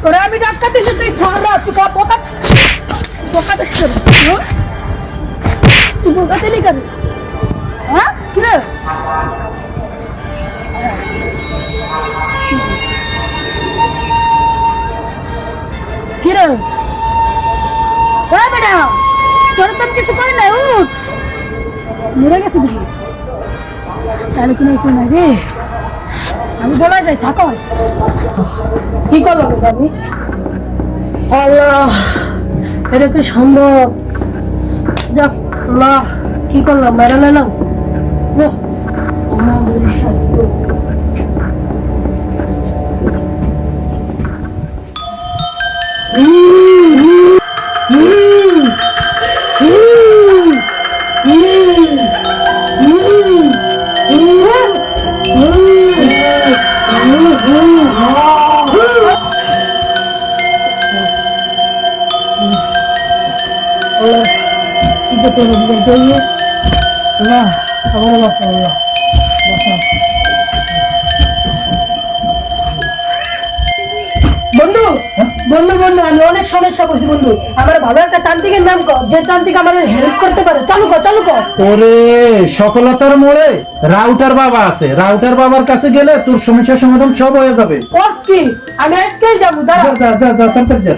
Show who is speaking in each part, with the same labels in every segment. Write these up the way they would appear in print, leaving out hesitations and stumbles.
Speaker 1: তোরা আমি ডাক্তার দিছি তুই ছাড়া তুই পোকা দিস তুই পোকা দিলি কেন হ্যাঁ কি রে কি রে বেটা তোর তো কিছু করে না উঠ মরে গেছে দেখি তাহলে কি না রে আমি বলা যাই থাকো কি করলাম আমি আল্লাহ এটা কি সম্ভব আল্লাহ কি করলাম মেরা নিলাম বন্ধু বন্ধু বন্ধু আমি অনেক সমস্যা করছি বন্ধু আমার ভালো একটা তান্ত্রিকের নাম কর যে তান্ত্রিক আমাদের হেল্প করতে পারে চালু কর
Speaker 2: ওরে সফলতার মোড়ে রাউটার বাবা আছে রাউটার বাবার কাছে গেলে তোর সমস্যার সমাধান সব হয়ে যাবে
Speaker 1: কি আমি আজকেই যাবো দাঁড়া
Speaker 2: যা তাড়াতাড়ি যা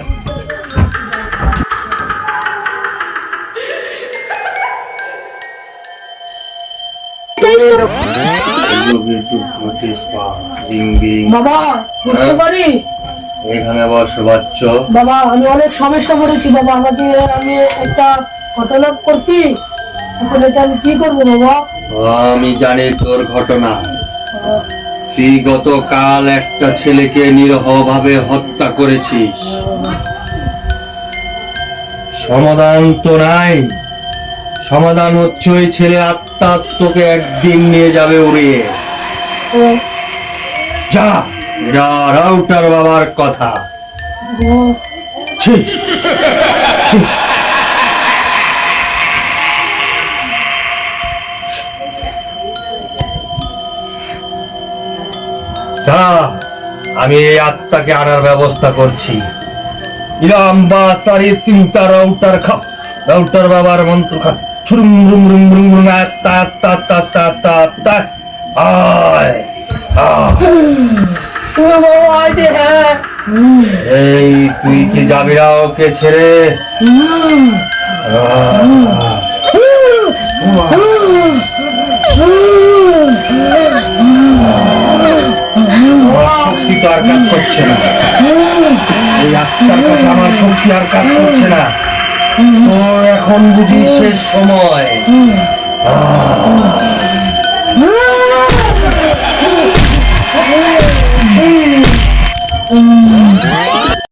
Speaker 1: বাবা বুঝতে পারি
Speaker 3: এখানে বসো বাচ্চ
Speaker 1: বাবা আমি অনেক সমস্যা পড়েছি বাবা আমাকে আমি একটা ঘটনা করছি এখন এটা আমি কি করবো বাবা
Speaker 3: আমি জানি তোর ঘটনা তুই গতকাল একটা ছেলেকে নিরীহভাবে হত্যা করেছিস সমাধান তো নাই সমাধান হচ্ছে ওই ছেলে আত্মা তোকে একদিন নিয়ে যাবে উড়িয়ে যা রাউটার বাবার কথা ছি ছি যা আমি এই আত্মাকে আনার ব্যবস্থা করছি ইলাম্বা সারি তিনটা রাউটার খা রাউটার বাবার মন্ত্র খা ছুরুম রুম রুম রুম রুম আত্মা আত্মা আত্মা আত্মা আত্মা আত্মা আয় এই তুই কি যাবি না ওকে ছেড়ে শক্তি তো আর কাজ করছে না এই আত্মার কাছে আমার শক্তি আর কাজ করছে না তোর এখন বুঝি শেষ সময়